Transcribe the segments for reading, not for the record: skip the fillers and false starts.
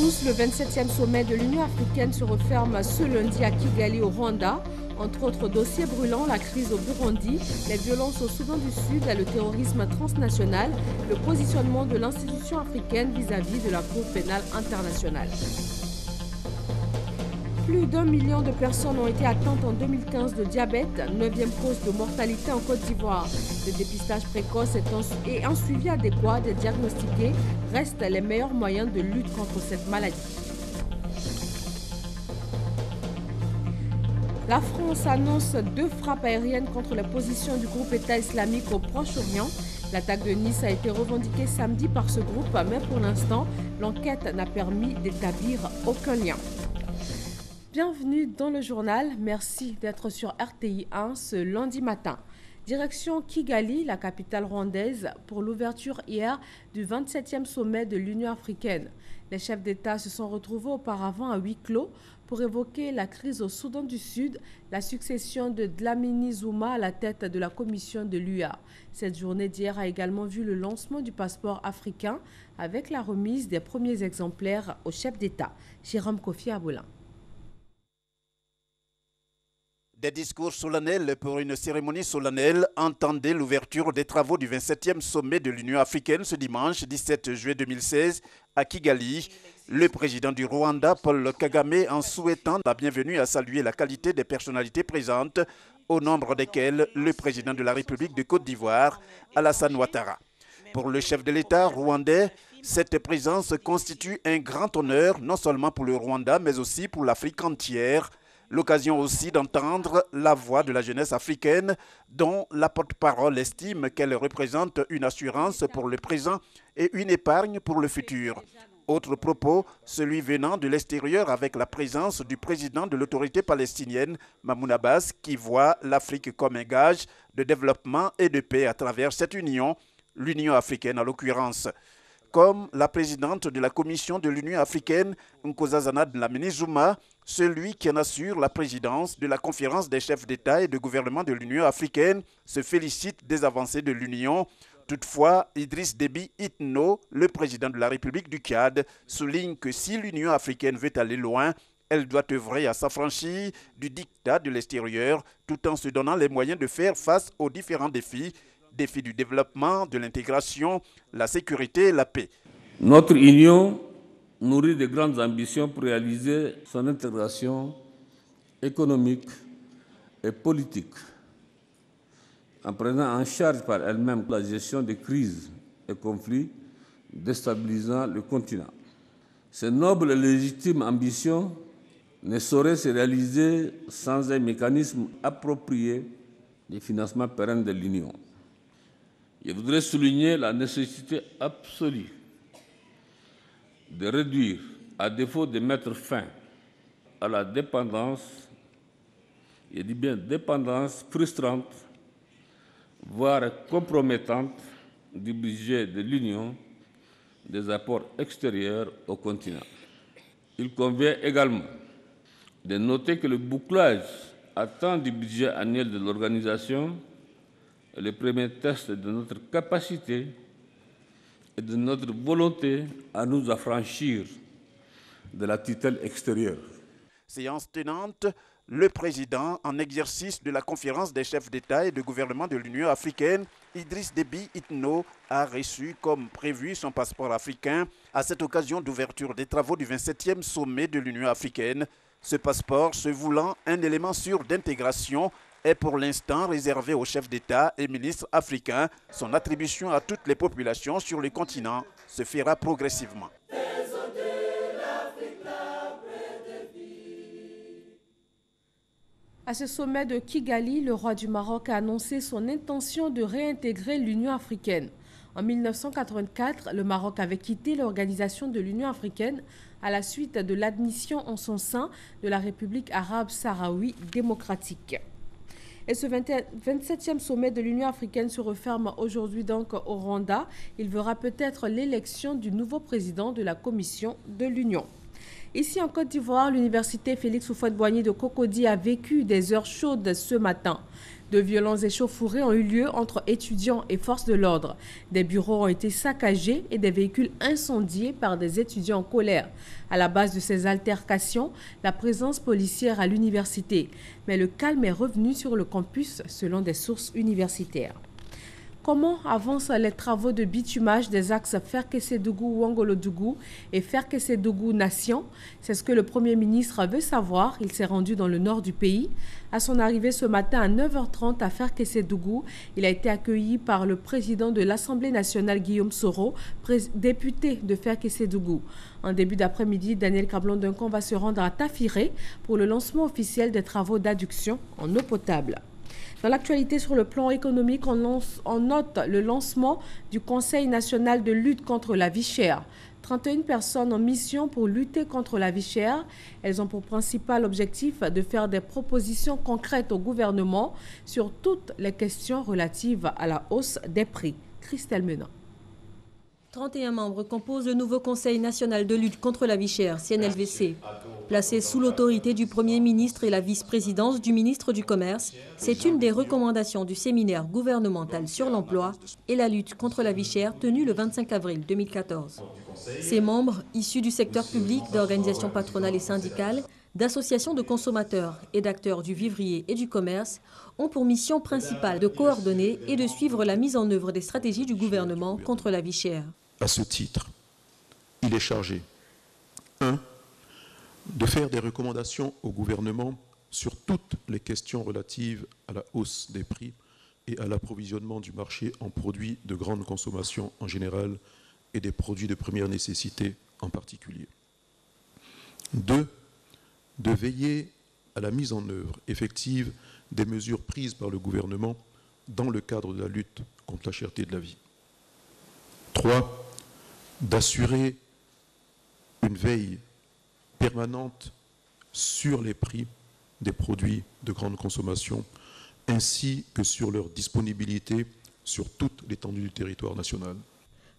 tous, le 27e sommet de l'Union africaine se referme ce lundi à Kigali au Rwanda. Entre autres dossiers brûlants, la crise au Burundi, les violences au Soudan du Sud, le terrorisme transnational, le positionnement de l'institution africaine vis-à-vis de la Cour pénale internationale. Plus d'1 million de personnes ont été atteintes en 2015 de diabète, 9e cause de mortalité en Côte d'Ivoire. Le dépistage précoce et un suivi adéquat des diagnostiqués restent les meilleurs moyens de lutte contre cette maladie. La France annonce 2 frappes aériennes contre les positions du groupe État islamique au Proche-Orient. L'attaque de Nice a été revendiquée samedi par ce groupe, mais pour l'instant, l'enquête n'a permis d'établir aucun lien. Bienvenue dans le journal, merci d'être sur RTI 1 ce lundi matin. Direction Kigali, la capitale rwandaise, pour l'ouverture hier du 27e sommet de l'Union africaine. Les chefs d'État se sont retrouvés auparavant à huis clos pour évoquer la crise au Soudan du Sud, la succession de Dlamini Zuma à la tête de la commission de l'UA. Cette journée d'hier a également vu le lancement du passeport africain avec la remise des premiers exemplaires aux chefs d'État. Jérôme Kofi Aboulin. Des discours solennels pour une cérémonie solennelle entendaient l'ouverture des travaux du 27e sommet de l'Union africaine ce dimanche 17 juillet 2016 à Kigali. Le président du Rwanda, Paul Kagame, en souhaitant la bienvenue, a salué la qualité des personnalités présentes, au nombre desquelles le président de la République de Côte d'Ivoire, Alassane Ouattara. Pour le chef de l'État rwandais, cette présence constitue un grand honneur non seulement pour le Rwanda, mais aussi pour l'Afrique entière. L'occasion aussi d'entendre la voix de la jeunesse africaine dont la porte-parole estime qu'elle représente une assurance pour le présent et une épargne pour le futur. Autre propos, celui venant de l'extérieur avec la présence du président de l'autorité palestinienne, Mahmoud Abbas, qui voit l'Afrique comme un gage de développement et de paix à travers cette union, l'Union africaine en l'occurrence. Comme la présidente de la commission de l'Union africaine, Nkosazana Dlamini Zuma, celui qui en assure la présidence de la conférence des chefs d'État et de gouvernement de l'Union africaine, se félicite des avancées de l'Union. Toutefois, Idriss Déby Itno, le président de la République du Tchad, souligne que si l'Union africaine veut aller loin, elle doit œuvrer à s'affranchir du diktat de l'extérieur, tout en se donnant les moyens de faire face aux différents défis du développement, de l'intégration, la sécurité et la paix. Notre union nourrit de grandes ambitions pour réaliser son intégration économique et politique, en prenant en charge par elle-même la gestion des crises et conflits déstabilisant le continent. Ces nobles et légitimes ambitions ne sauraient se réaliser sans un mécanisme approprié de financement pérenne de l'Union. Je voudrais souligner la nécessité absolue de réduire, à défaut de mettre fin à la dépendance, je dis bien dépendance frustrante, voire compromettante du budget de l'Union des apports extérieurs au continent. Il convient également de noter que le bouclage à temps du budget annuel de l'organisation est le premier test de notre capacité et de notre volonté à nous affranchir de la tutelle extérieure. Séance tenante, le président en exercice de la conférence des chefs d'État et de gouvernement de l'Union africaine, Idriss Déby Itno, a reçu comme prévu son passeport africain à cette occasion d'ouverture des travaux du 27e sommet de l'Union africaine. Ce passeport, se voulant un élément sûr d'intégration, est pour l'instant réservé aux chefs d'État et ministres africains. Son attribution à toutes les populations sur le continent se fera progressivement. À ce sommet de Kigali, le roi du Maroc a annoncé son intention de réintégrer l'Union africaine. En 1984, le Maroc avait quitté l'organisation de l'Union africaine à la suite de l'admission en son sein de la République arabe sahraoui démocratique. Et ce 27e sommet de l'Union africaine se referme aujourd'hui donc au Rwanda. Il verra peut-être l'élection du nouveau président de la Commission de l'Union. Ici en Côte d'Ivoire, l'université Félix Houphouët-Boigny de Cocody a vécu des heures chaudes ce matin. De violents échauffourées ont eu lieu entre étudiants et forces de l'ordre. Des bureaux ont été saccagés et des véhicules incendiés par des étudiants en colère. À la base de ces altercations, la présence policière à l'université. Mais le calme est revenu sur le campus selon des sources universitaires. Comment avancent les travaux de bitumage des axes Ferkessé-Dougou-Ouangolo-Dougou et Ferkessé-Dougou-Nation? C'est ce que le Premier ministre veut savoir. Il s'est rendu dans le nord du pays. À son arrivée ce matin à 9h30 à Ferkessé-Dougou, il a été accueilli par le président de l'Assemblée nationale, Guillaume Soro, député de Ferkessé-Dougou. En début d'après-midi, Daniel Kablon-Duncan va se rendre à Tafiré pour le lancement officiel des travaux d'adduction en eau potable. Dans l'actualité sur le plan économique, on note le lancement du Conseil national de lutte contre la vie chère. 31 personnes en mission pour lutter contre la vie chère. Elles ont pour principal objectif de faire des propositions concrètes au gouvernement sur toutes les questions relatives à la hausse des prix. Christelle Menant. 31 membres composent le nouveau Conseil national de lutte contre la vie chère, CNLVC. Placé sous l'autorité du Premier ministre et la vice-présidence du ministre du Commerce, c'est une des recommandations du séminaire gouvernemental sur l'emploi et la lutte contre la vie chère tenu le 25 avril 2014. Ces membres, issus du secteur public, d'organisations patronales et syndicales, d'associations de consommateurs et d'acteurs du vivrier et du commerce, ont pour mission principale de coordonner et de suivre la mise en œuvre des stratégies du gouvernement contre la vie chère. À ce titre, il est chargé 1. De faire des recommandations au gouvernement sur toutes les questions relatives à la hausse des prix et à l'approvisionnement du marché en produits de grande consommation en général et des produits de première nécessité en particulier. 2. De veiller à la mise en œuvre effective des mesures prises par le gouvernement dans le cadre de la lutte contre la cherté de la vie. 3. D'assurer une veille permanente sur les prix des produits de grande consommation ainsi que sur leur disponibilité sur toute l'étendue du territoire national.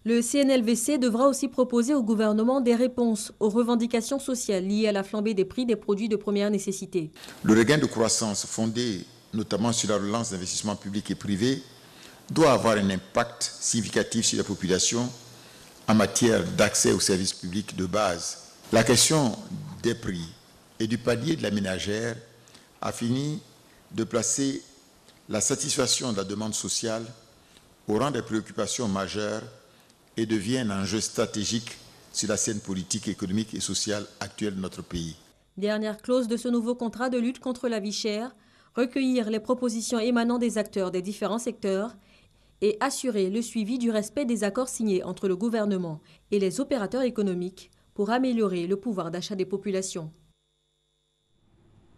Le CNLVC devra aussi proposer au gouvernement des réponses aux revendications sociales liées à la flambée des prix des produits de première nécessité. Le regain de croissance fondé notamment sur la relance d'investissements publics et privés doit avoir un impact significatif sur la population en matière d'accès aux services publics de base. La question des prix et du palier de la ménagère a fini de placer la satisfaction de la demande sociale au rang des préoccupations majeures et devient un enjeu stratégique sur la scène politique, économique et sociale actuelle de notre pays. Dernière clause de ce nouveau contrat de lutte contre la vie chère, recueillir les propositions émanant des acteurs des différents secteurs et assurer le suivi du respect des accords signés entre le gouvernement et les opérateurs économiques pour améliorer le pouvoir d'achat des populations.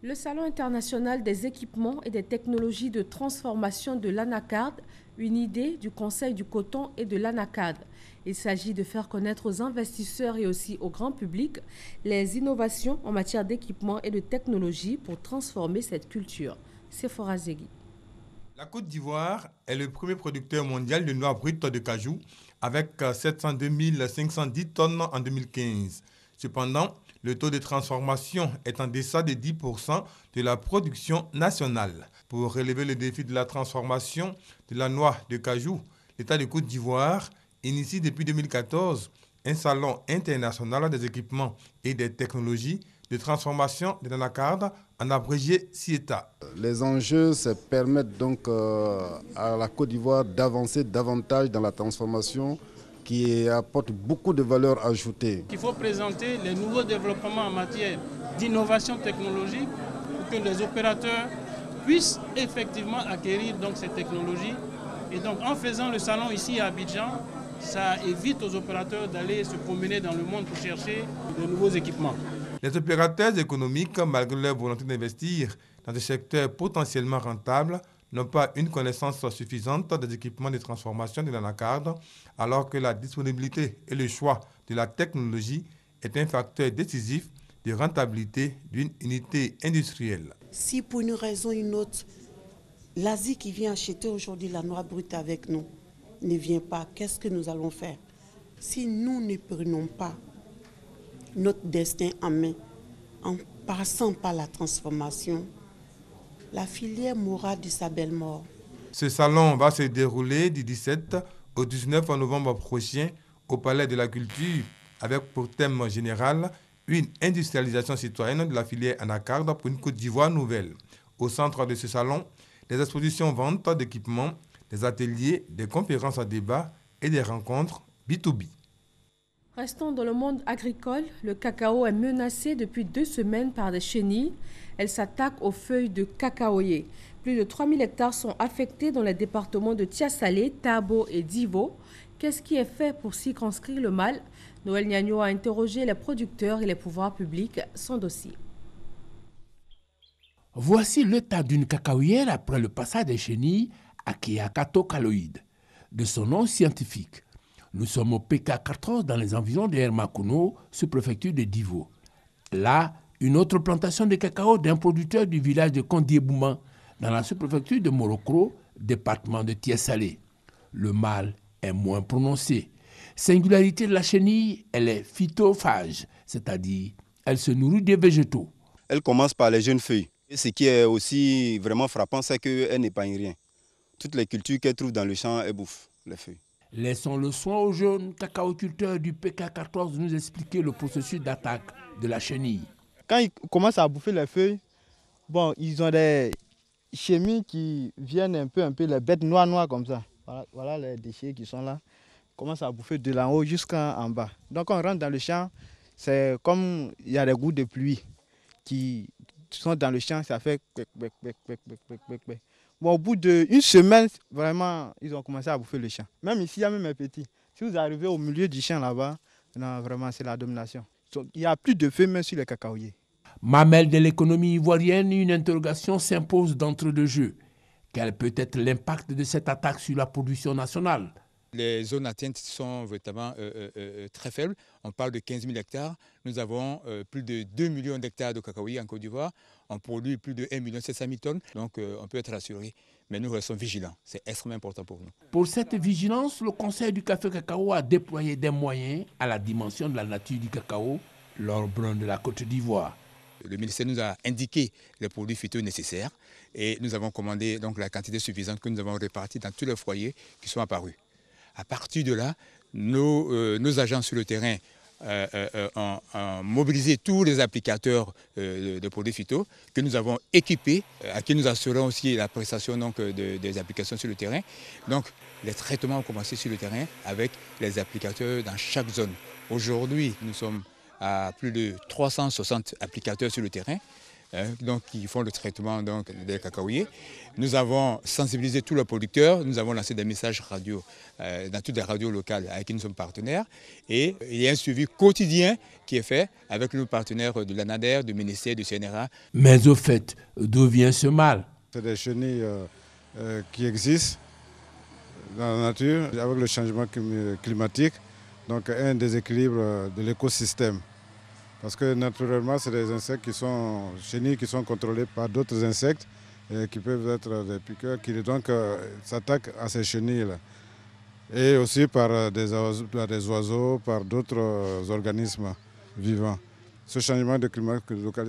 Le Salon international des équipements et des technologies de transformation de l'ANACAD, une idée du Conseil du coton et de l'ANACAD. Il s'agit de faire connaître aux investisseurs et aussi au grand public les innovations en matière d'équipements et de technologies pour transformer cette culture. Sephora Zegui. La Côte d'Ivoire est le premier producteur mondial de noix brutes de cajou avec 702 510 tonnes en 2015. Cependant, le taux de transformation est en deçà de 10% de la production nationale. Pour relever le défi de la transformation de la noix de cajou, l'État de Côte d'Ivoire initie depuis 2014 un salon international des équipements et des technologies de transformation de l'anacarde, en abrégé CIETA. Les enjeux, c'est permettre donc à la Côte d'Ivoire d'avancer davantage dans la transformation qui apporte beaucoup de valeur ajoutée. Il faut présenter les nouveaux développements en matière d'innovation technologique pour que les opérateurs puissent effectivement acquérir donc, ces technologies. Et donc en faisant le salon ici à Abidjan, ça évite aux opérateurs d'aller se promener dans le monde pour chercher de nouveaux équipements. Les opérateurs économiques, malgré leur volonté d'investir dans des secteurs potentiellement rentables, n'ont pas une connaissance suffisante des équipements de transformation de l'anacarde, alors que la disponibilité et le choix de la technologie est un facteur décisif de rentabilité d'une unité industrielle. Si pour une raison ou une autre, l'Asie qui vient acheter aujourd'hui la noix brute avec nous ne vient pas, qu'est-ce que nous allons faire? Si nous ne prenons pas notre destin en main, en passant par la transformation, la filière mourra de sa belle mort. Ce salon va se dérouler du 17 au 19 novembre prochain au Palais de la Culture avec pour thème général une industrialisation citoyenne de la filière anacarde pour une Côte d'Ivoire nouvelle. Au centre de ce salon, des expositions vente d'équipements, des ateliers, des conférences à débat et des rencontres B2B. Restons dans le monde agricole. Le cacao est menacé depuis 2 semaines par des chenilles. Elles s'attaquent aux feuilles de cacaoyer. Plus de 3000 hectares sont affectés dans les départements de Tiasalé, Tabo et Divo. Qu'est-ce qui est fait pour circonscrire le mal? Noël Niagno a interrogé les producteurs et les pouvoirs publics. Son dossier. Voici l'état d'une cacaoyère après le passage des chenilles Achaeacatocaloides, de son nom scientifique. Nous sommes au PK14 dans les environs de Hermakuno, sous-préfecture de Divo. Là, une autre plantation de cacao d'un producteur du village de Kondiebouman, dans la sous-préfecture de Morokro, département de Tiasalé. Le mal est moins prononcé. Singularité de la chenille, elle est phytophage, c'est-à-dire elle se nourrit des végétaux. Elle commence par les jeunes feuilles. Et ce qui est aussi vraiment frappant, c'est qu'elle n'épargne rien. Toutes les cultures qu'elle trouve dans le champ, elle bouffe les feuilles. Laissons le soin aux jeunes cacaoculteurs du PK14 de nous expliquer le processus d'attaque de la chenille. Quand ils commencent à bouffer les feuilles, bon, ils ont des chenilles qui viennent un peu les bêtes noires comme ça. Voilà les déchets qui sont là. Ils commencent à bouffer de l'en haut jusqu'en bas. Donc on rentre dans le champ, c'est comme il y a des gouttes de pluie qui sont dans le champ, ça fait Bon, au bout d'une semaine, vraiment, ils ont commencé à bouffer le champ. Même ici, il y a même un petit. Si vous arrivez au milieu du champ là-bas, non, vraiment, c'est la domination. Il n'y a plus de feu même sur les cacaoyers. Mamelle de l'économie ivoirienne, une interrogation s'impose d'entre deux jeux. Quel peut être l'impact de cette attaque sur la production nationale? Les zones atteintes sont véritablement très faibles. On parle de 15 000 hectares. Nous avons plus de 2 millions d'hectares de cacaoyers en Côte d'Ivoire. On produit plus de 1 700 000 tonnes. Donc on peut être rassuré. Mais nous restons vigilants. C'est extrêmement important pour nous. Pour cette vigilance, le Conseil du café cacao a déployé des moyens à la dimension de la nature du cacao, l'or brun de la Côte d'Ivoire. Le ministère nous a indiqué les produits phyto nécessaires et nous avons commandé donc la quantité suffisante que nous avons répartie dans tous les foyers qui sont apparus. À partir de là, nos agents sur le terrain ont mobilisé tous les applicateurs de produits phyto que nous avons équipés, à qui nous assurons aussi la prestation donc, des applications sur le terrain. Donc les traitements ont commencé sur le terrain avec les applicateurs dans chaque zone. Aujourd'hui, nous sommes à plus de 360 applicateurs sur le terrain. Donc, qui font le traitement donc, des cacaoyers. Nous avons sensibilisé tous les producteurs, nous avons lancé des messages radio dans toutes les radios locales avec qui nous sommes partenaires. Et il y a un suivi quotidien qui est fait avec nos partenaires de l'ANADER, du ministère, du CNRA. Mais au fait, d'où vient ce mal? C'est des chenilles qui existent dans la nature avec le changement climatique, donc un déséquilibre de l'écosystème. Parce que naturellement, c'est des insectes chenilles qui sont contrôlés par d'autres insectes qui peuvent être des piqueurs qui donc s'attaquent à ces chenilles-là. Et aussi par des oiseaux, par d'autres organismes vivants. Ce changement de climat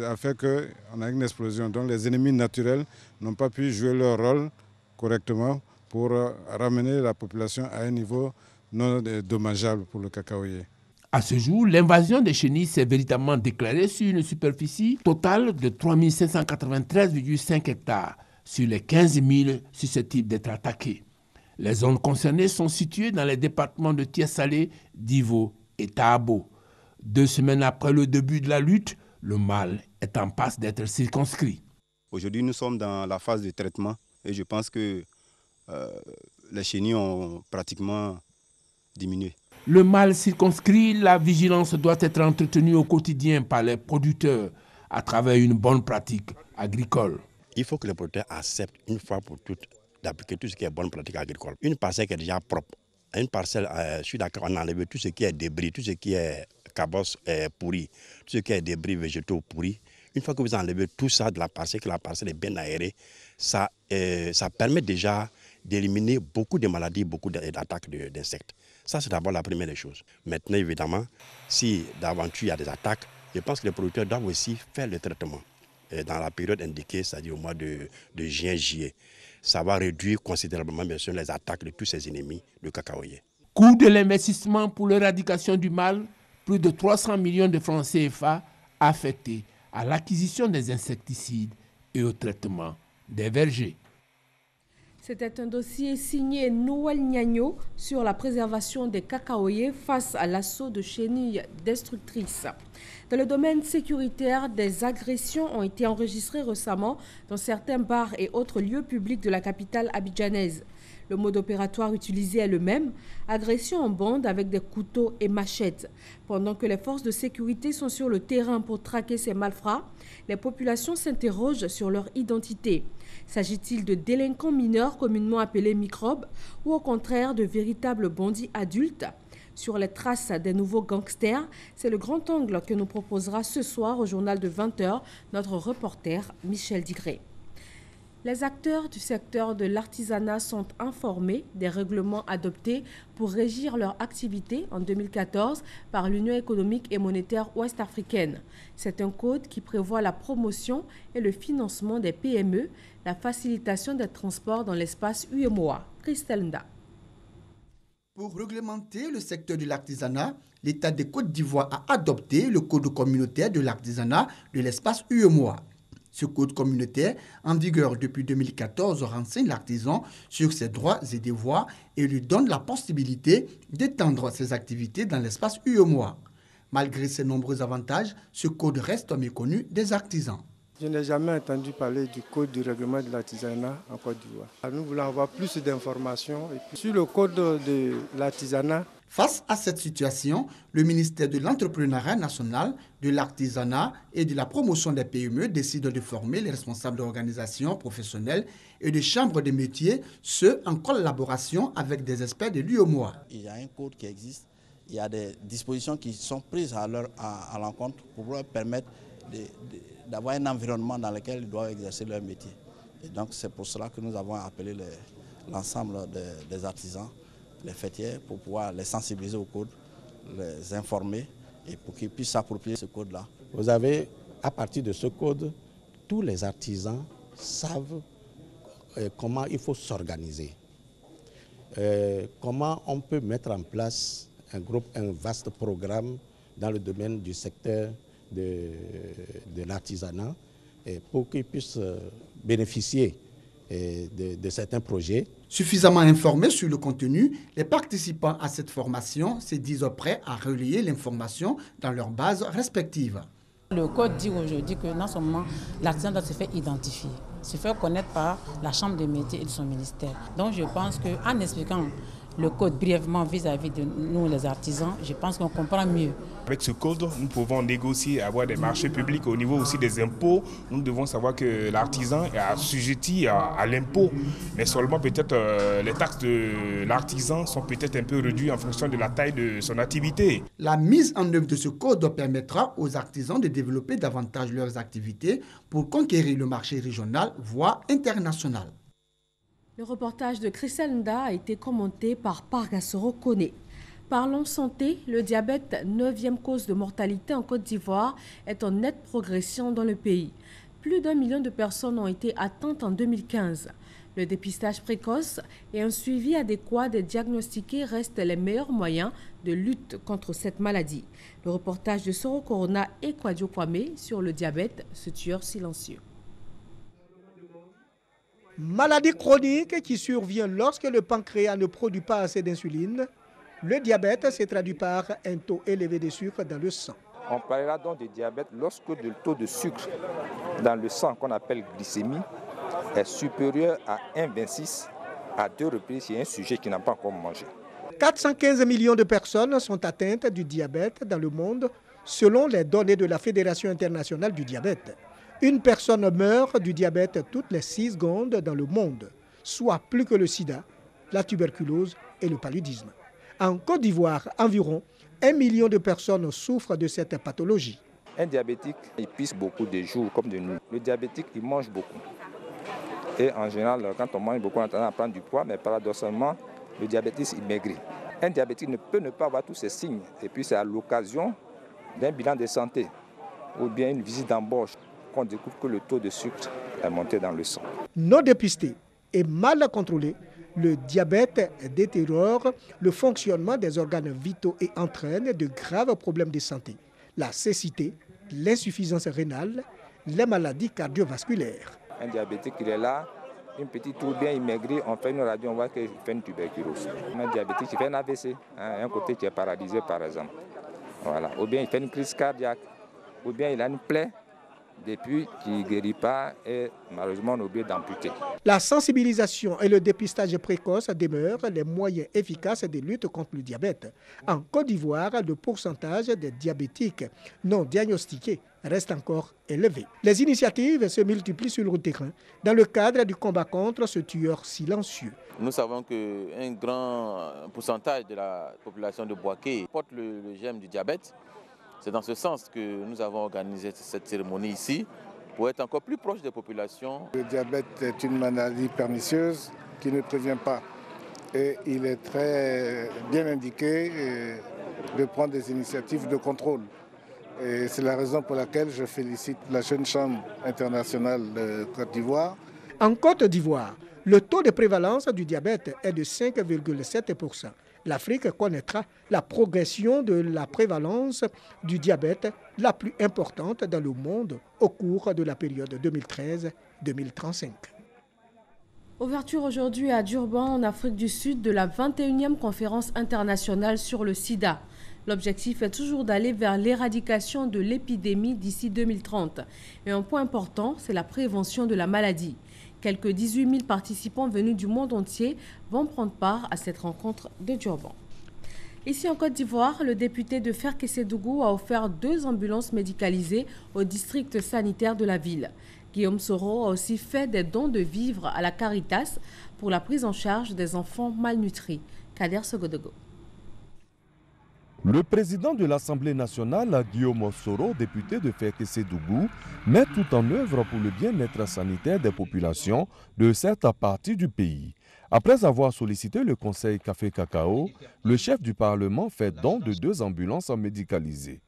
a fait qu'on a une explosion. Donc les ennemis naturels n'ont pas pu jouer leur rôle correctement pour ramener la population à un niveau non dommageable pour le cacaoyer. À ce jour, l'invasion des chenilles s'est véritablement déclarée sur une superficie totale de 3 593,5 hectares sur les 15 000 susceptibles d'être attaqués. Les zones concernées sont situées dans les départements de Tiasalé, Divo et Tabo. 2 semaines après le début de la lutte, le mal est en passe d'être circonscrit. Aujourd'hui, nous sommes dans la phase de traitement et je pense que les chenilles ont pratiquement diminué. Le mal circonscrit, la vigilance doit être entretenue au quotidien par les producteurs à travers une bonne pratique agricole. Il faut que les producteurs acceptent une fois pour toutes d'appliquer tout ce qui est bonne pratique agricole. Une parcelle qui est déjà propre, une parcelle, je suis d'accord, on enlève tout ce qui est débris, tout ce qui est cabosse pourri, tout ce qui est débris végétaux pourris. Une fois que vous enlevez tout ça de la parcelle, que la parcelle est bien aérée, ça permet déjà d'éliminer beaucoup de maladies, beaucoup d'attaques d'insectes. Ça, c'est d'abord la première des choses. Maintenant, évidemment, si d'aventure il y a des attaques, je pense que les producteurs doivent aussi faire le traitement dans la période indiquée, c'est-à-dire au mois de juin-juillet. Ça va réduire considérablement, bien sûr, les attaques de tous ces ennemis de cacaoyer. Coût de l'investissement pour l'éradication du mal, plus de 300 millions de francs CFA affectés à l'acquisition des insecticides et au traitement des vergers. C'était un dossier signé Noël Gnagno sur la préservation des cacaoyers face à l'assaut de chenilles destructrices. Dans le domaine sécuritaire, des agressions ont été enregistrées récemment dans certains bars et autres lieux publics de la capitale abidjanaise. Le mode opératoire utilisé est le même, agression en bande avec des couteaux et machettes. Pendant que les forces de sécurité sont sur le terrain pour traquer ces malfrats, les populations s'interrogent sur leur identité. S'agit-il de délinquants mineurs communément appelés microbes ou au contraire de véritables bandits adultes? Sur les traces des nouveaux gangsters, c'est le grand angle que nous proposera ce soir au journal de 20h notre reporter Michel Digré. Les acteurs du secteur de l'artisanat sont informés des règlements adoptés pour régir leur activité en 2014 par l'Union économique et monétaire ouest-africaine. C'est un code qui prévoit la promotion et le financement des PME, la facilitation des transports dans l'espace UEMOA. Christelle Nda. Pour réglementer le secteur de l'artisanat, l'État de Côte d'Ivoire a adopté le code communautaire de l'artisanat de l'espace UEMOA. Ce code communautaire, en vigueur depuis 2014, renseigne l'artisan sur ses droits et devoirs et lui donne la possibilité d'étendre ses activités dans l'espace UEMOA. Malgré ses nombreux avantages, ce code reste méconnu des artisans. Je n'ai jamais entendu parler du code du règlement de l'artisanat en Côte d'Ivoire. Nous voulons avoir plus d'informations sur le code de l'artisanat. Face à cette situation, le ministère de l'Entrepreneuriat national, de l'Artisanat et de la promotion des PME décide de former les responsables d'organisations professionnelles et de chambres de métiers, ce en collaboration avec des experts de l'UEMOA. Il y a un code qui existe, il y a des dispositions qui sont prises à l'encontre pour leur permettre d'avoir un environnement dans lequel ils doivent exercer leur métier. Et donc c'est pour cela que nous avons appelé l'ensemble des artisans, les fêtiers, pour pouvoir les sensibiliser au code, les informer et pour qu'ils puissent s'approprier ce code-là. Vous avez, à partir de ce code, tous les artisans savent comment il faut s'organiser, comment on peut mettre en place un vaste programme dans le domaine du secteur de l'artisanat pour qu'ils puissent bénéficier de certains projets. Suffisamment informés sur le contenu, les participants à cette formation se disent prêts à relayer l'information dans leurs bases respectives. Le code dit aujourd'hui que non seulement l'artisan doit se faire identifier, se faire connaître par la chambre des métiers et de son ministère. Donc je pense qu'en expliquant le code brièvement vis-à-vis de nous les artisans, je pense qu'on comprend mieux. Avec ce code, nous pouvons négocier, avoir des marchés publics au niveau aussi des impôts. Nous devons savoir que l'artisan est assujetti à l'impôt, mais seulement peut-être les taxes de l'artisan sont peut-être un peu réduites en fonction de la taille de son activité. La mise en œuvre de ce code permettra aux artisans de développer davantage leurs activités pour conquérir le marché régional, voire international. Le reportage de Christelle Nda a été commenté par Pargasoro Kone. Parlons santé, le diabète, 9e cause de mortalité en Côte d'Ivoire, est en nette progression dans le pays. Plus d'1 million de personnes ont été atteintes en 2015. Le dépistage précoce et un suivi adéquat des diagnostiqués restent les meilleurs moyens de lutte contre cette maladie. Le reportage de Soro Corona et Kwadio Kwame sur le diabète, ce tueur silencieux. Maladie chronique qui survient lorsque le pancréas ne produit pas assez d'insuline. Le diabète se traduit par un taux élevé de sucre dans le sang. On parlera donc de diabète lorsque le taux de sucre dans le sang, qu'on appelle glycémie, est supérieur à 1,26 à 2 reprises chez un sujet qui n'a pas encore mangé. 415 millions de personnes sont atteintes du diabète dans le monde, selon les données de la Fédération internationale du diabète. Une personne meurt du diabète toutes les 6 secondes dans le monde, soit plus que le sida, la tuberculose et le paludisme. En Côte d'Ivoire, environ 1 million de personnes souffrent de cette pathologie. Un diabétique, il pisse beaucoup de jours comme de nuit. Le diabétique, il mange beaucoup. Et en général, quand on mange beaucoup, on a tendance à prendre du poids, mais paradoxalement, le diabétique, il maigrit. Un diabétique ne peut ne pas avoir tous ces signes. Et puis c'est à l'occasion d'un bilan de santé ou bien une visite d'embauche qu'on découvre que le taux de sucre est monté dans le sang. Non dépisté et mal contrôlé, le diabète détériore le fonctionnement des organes vitaux et entraîne de graves problèmes de santé. La cécité, l'insuffisance rénale, les maladies cardiovasculaires. Un diabétique, il est là, une petite tour bien maigrie, on fait une radio, on voit qu'il fait une tuberculose. Un diabétique, il fait un AVC, un côté qui est paralysé par exemple. Voilà. Ou bien il fait une crise cardiaque, ou bien il a une plaie, depuis qui ne guérit pas et malheureusement on oublie d'amputer. La sensibilisation et le dépistage précoce demeurent les moyens efficaces de lutte contre le diabète. En Côte d'Ivoire, le pourcentage des diabétiques non diagnostiqués reste encore élevé. Les initiatives se multiplient sur le terrain dans le cadre du combat contre ce tueur silencieux. Nous savons qu'un grand pourcentage de la population de Bouaké porte le germe du diabète. C'est dans ce sens que nous avons organisé cette cérémonie ici pour être encore plus proche des populations. Le diabète est une maladie pernicieuse qui ne prévient pas. Et il est très bien indiqué de prendre des initiatives de contrôle. Et c'est la raison pour laquelle je félicite la Jeune Chambre internationale de Côte d'Ivoire. En Côte d'Ivoire, le taux de prévalence du diabète est de 5,7%. L'Afrique connaîtra la progression de la prévalence du diabète la plus importante dans le monde au cours de la période 2013-2035. Ouverture aujourd'hui à Durban, en Afrique du Sud, de la 21e conférence internationale sur le sida. L'objectif est toujours d'aller vers l'éradication de l'épidémie d'ici 2030. Et un point important, c'est la prévention de la maladie. Quelques 18 000 participants venus du monde entier vont prendre part à cette rencontre de Durban. Ici en Côte d'Ivoire, le député de Ferkessé-Dougou a offert 2 ambulances médicalisées au district sanitaire de la ville. Guillaume Soro a aussi fait des dons de vivres à la Caritas pour la prise en charge des enfants malnutris. Kader Sogodogo. Le président de l'Assemblée nationale, Guillaume Soro, député de Ferkessé-Dougou, met tout en œuvre pour le bien-être sanitaire des populations de cette partie du pays. Après avoir sollicité le conseil café-cacao, le chef du Parlement fait don de 2 ambulances médicalisées.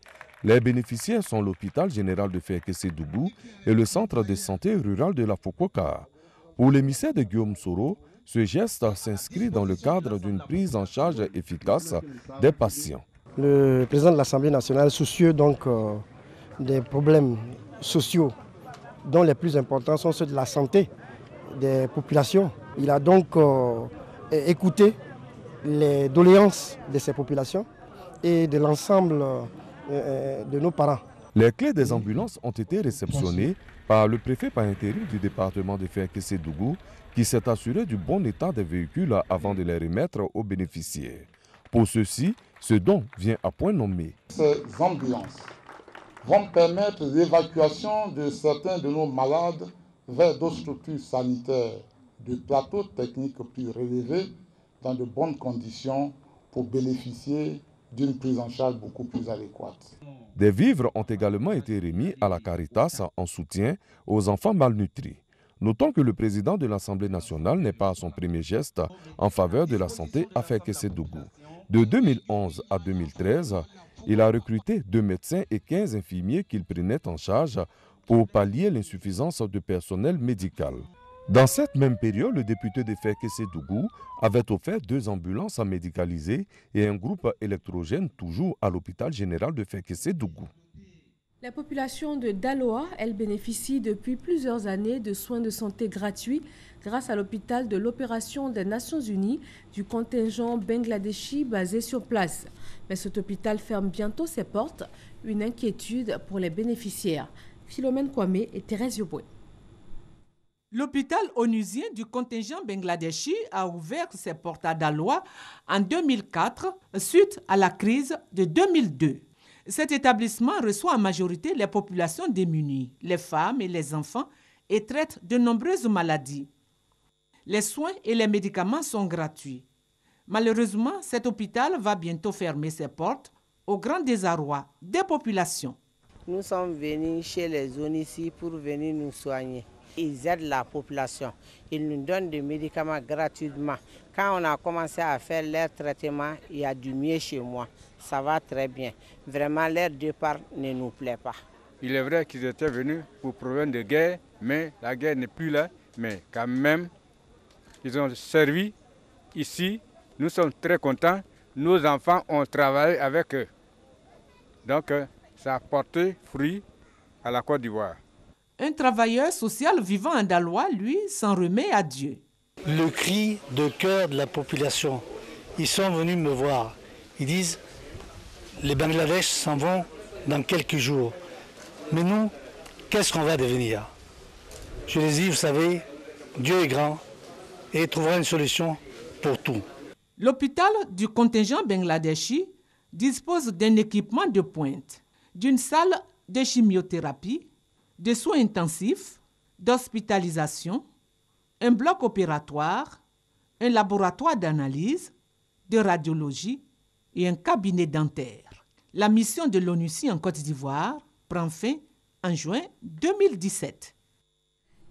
Les bénéficiaires sont l'hôpital général de Ferkessé-Dougou et le centre de santé rural de la Fokoka. Pour l'émissaire de Guillaume Soro, ce geste s'inscrit dans le cadre d'une prise en charge efficace des patients. Le président de l'Assemblée nationale, soucieux donc des problèmes sociaux, dont les plus importants sont ceux de la santé des populations. Il a donc écouté les doléances de ces populations et de l'ensemble de nos parents. Les clés des ambulances ont été réceptionnées par le préfet par intérim du département de Ferkessé-Dougou qui s'est assuré du bon état des véhicules avant de les remettre aux bénéficiaires. Pour ceux-ci, ce don vient à point nommé. Ces ambulances vont permettre l'évacuation de certains de nos malades vers d'autres structures sanitaires de plateaux techniques plus relevés dans de bonnes conditions pour bénéficier d'une prise en charge beaucoup plus adéquate. Des vivres ont également été remis à la Caritas en soutien aux enfants malnutris. Notons que le président de l'Assemblée nationale n'est pas à son premier geste en faveur de la santé à Ferkessé-Dougou. De 2011 à 2013, il a recruté 2 médecins et 15 infirmiers qu'il prenait en charge pour pallier l'insuffisance de personnel médical. Dans cette même période, le député de Ferkessé-Dougou avait offert 2 ambulances à médicaliser et un groupe électrogène toujours à l'hôpital général de Ferkessé-Dougou. La population de Daloa, elle bénéficie depuis plusieurs années de soins de santé gratuits grâce à l'hôpital de l'opération des Nations Unies du contingent bangladeshi basé sur place. Mais cet hôpital ferme bientôt ses portes, une inquiétude pour les bénéficiaires. Philomène Kwame et Thérèse Yoboué. L'hôpital onusien du contingent bangladeshi a ouvert ses portes à Daloa en 2004 suite à la crise de 2002. Cet établissement reçoit en majorité les populations démunies, les femmes et les enfants et traite de nombreuses maladies. Les soins et les médicaments sont gratuits. Malheureusement, cet hôpital va bientôt fermer ses portes au grand désarroi des populations. Nous sommes venus chez les zones ici pour venir nous soigner. Ils aident la population. Ils nous donnent des médicaments gratuitement. Quand on a commencé à faire leur traitement, il y a du mieux chez moi. Ça va très bien. Vraiment, leur départ ne nous plaît pas. Il est vrai qu'ils étaient venus pour problème de guerre, mais la guerre n'est plus là. Mais quand même, ils ont servi ici. Nous sommes très contents. Nos enfants ont travaillé avec eux. Donc, ça a porté fruit à la Côte d'Ivoire. Un travailleur social vivant en Daloa, lui, s'en remet à Dieu. Le cri de cœur de la population. Ils sont venus me voir. Ils disent, les Bangladesh s'en vont dans quelques jours. Mais nous, qu'est-ce qu'on va devenir? Je les dis, vous savez, Dieu est grand et il trouvera une solution pour tout. L'hôpital du contingent bangladeshi dispose d'un équipement de pointe, d'une salle de chimiothérapie, de soins intensifs, d'hospitalisation, un bloc opératoire, un laboratoire d'analyse, de radiologie et un cabinet dentaire. La mission de l'ONUCI en Côte d'Ivoire prend fin en juin 2017.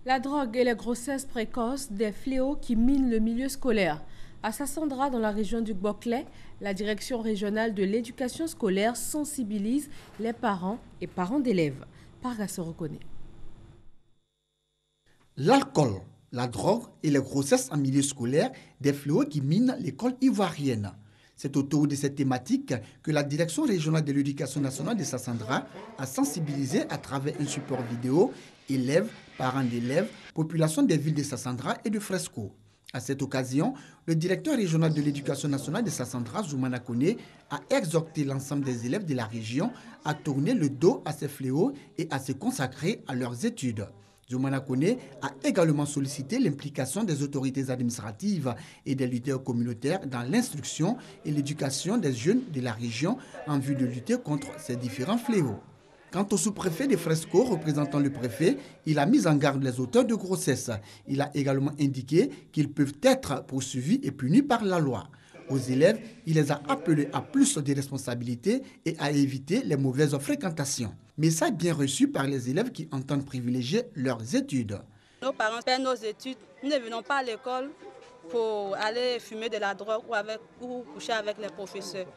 La drogue et les grossesses précoces, des fléaux qui minent le milieu scolaire. À Sassandra, dans la région du Boclé, la direction régionale de l'éducation scolaire sensibilise les parents et parents d'élèves. Parga se reconnaît. L'alcool, la drogue et les grossesses en milieu scolaire, des fléaux qui minent l'école ivoirienne. C'est autour de cette thématique que la direction régionale de l'éducation nationale de Sassandra a sensibilisé à travers un support vidéo élèves, parents d'élèves, population des villes de Sassandra et de Fresco. À cette occasion, le directeur régional de l'éducation nationale de Sassandra, Zoumana Kone, a exhorté l'ensemble des élèves de la région à tourner le dos à ces fléaux et à se consacrer à leurs études. Zoumana Kone a également sollicité l'implication des autorités administratives et des leaders communautaires dans l'instruction et l'éducation des jeunes de la région en vue de lutter contre ces différents fléaux. Quant au sous-préfet de Fresco, représentant le préfet, il a mis en garde les auteurs de grossesse. Il a également indiqué qu'ils peuvent être poursuivis et punis par la loi. Aux élèves, il les a appelés à plus de responsabilités et à éviter les mauvaises fréquentations. Message bien reçu par les élèves qui entendent privilégier leurs études. Nos parents paient nos études. Nous ne venons pas à l'école pour aller fumer de la drogue ou coucher avec les professeurs.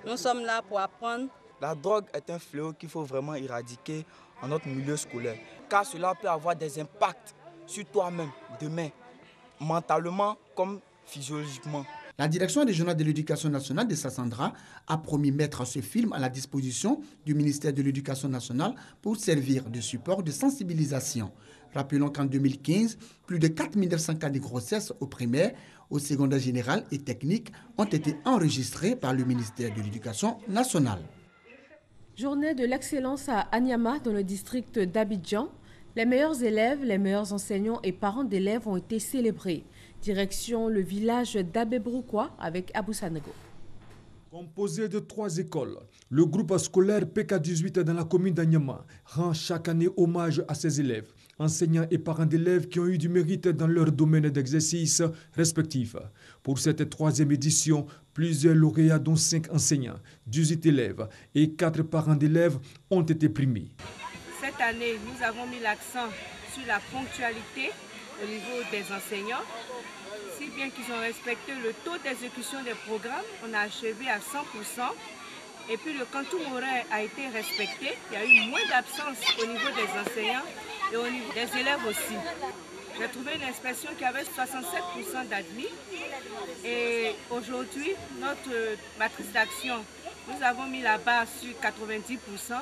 Nous sommes là pour apprendre. La drogue est un fléau qu'il faut vraiment éradiquer en notre milieu scolaire, car cela peut avoir des impacts sur toi-même demain, mentalement comme physiologiquement. La direction régionale de l'éducation nationale de Sassandra a promis mettre ce film à la disposition du ministère de l'Éducation nationale pour servir de support de sensibilisation. Rappelons qu'en 2015, plus de 4900 cas de grossesse au primaire, au secondaire général et technique ont été enregistrés par le ministère de l'Éducation nationale. Journée de l'excellence à Anyama dans le district d'Abidjan. Les meilleurs élèves, les meilleurs enseignants et parents d'élèves ont été célébrés. Direction le village d'Abebroukwa avec Abou Sanego. Composé de 3 écoles, le groupe scolaire PK18 dans la commune d'Anyama rend chaque année hommage à ses élèves, enseignants et parents d'élèves qui ont eu du mérite dans leur domaine d'exercice respectif. Pour cette 3e édition, plusieurs lauréats dont 5 enseignants, 18 élèves et 4 parents d'élèves ont été primés. Cette année, nous avons mis l'accent sur la ponctualité au niveau des enseignants, si bien qu'ils ont respecté le taux d'exécution des programmes. On a achevé à 100%. Et puis le quantum horaire a été respecté. Il y a eu moins d'absence au niveau des enseignants et au niveau des élèves aussi. J'ai trouvé une inspection qui avait 67% d'admis. Et aujourd'hui, notre matrice d'action, nous avons mis la barre sur 90%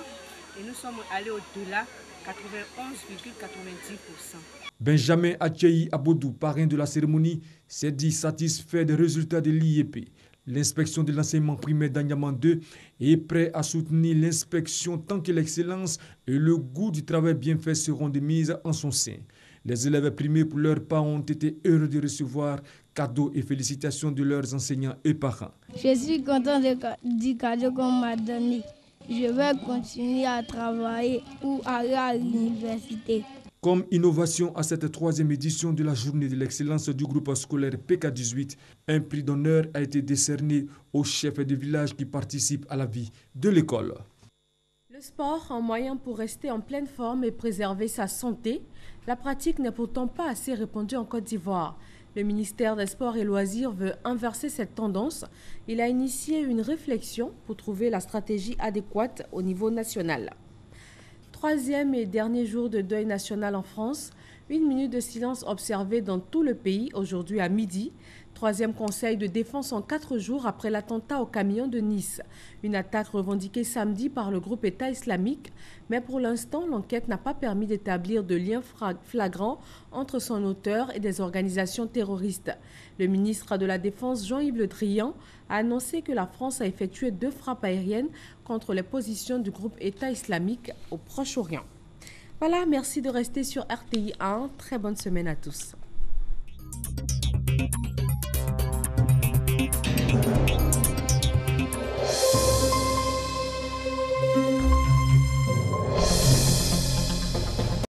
et nous sommes allés au-delà, 91,90%. Benjamin Atcheyi Abodou, parrain de la cérémonie, s'est dit satisfait des résultats de l'IEP. L'inspection de l'enseignement primaire d'Anyama 2 est prêt à soutenir l'inspection tant que l'excellence et le goût du travail bien fait seront de mise en son sein. Les élèves primés pour leurs parents ont été heureux de recevoir cadeaux et félicitations de leurs enseignants et parents. Je suis content du cadeau qu'on m'a donné. Je vais continuer à travailler ou aller à l'université. Comme innovation à cette 3e édition de la journée de l'excellence du groupe scolaire PK18, un prix d'honneur a été décerné aux chefs de village qui participent à la vie de l'école. Le sport, un moyen pour rester en pleine forme et préserver sa santé. La pratique n'est pourtant pas assez répandue en Côte d'Ivoire. Le ministère des Sports et Loisirs veut inverser cette tendance. Il a initié une réflexion pour trouver la stratégie adéquate au niveau national. Troisième et dernier jour de deuil national en France. 1 minute de silence observée dans tout le pays aujourd'hui à midi. Troisième conseil de défense en 4 jours après l'attentat au camion de Nice. Une attaque revendiquée samedi par le groupe État islamique. Mais pour l'instant, l'enquête n'a pas permis d'établir de lien flagrant entre son auteur et des organisations terroristes. Le ministre de la Défense, Jean-Yves Le Drian, a annoncé que la France a effectué 2 frappes aériennes contre les positions du groupe État islamique au Proche-Orient. Voilà, merci de rester sur RTI 1. Très bonne semaine à tous.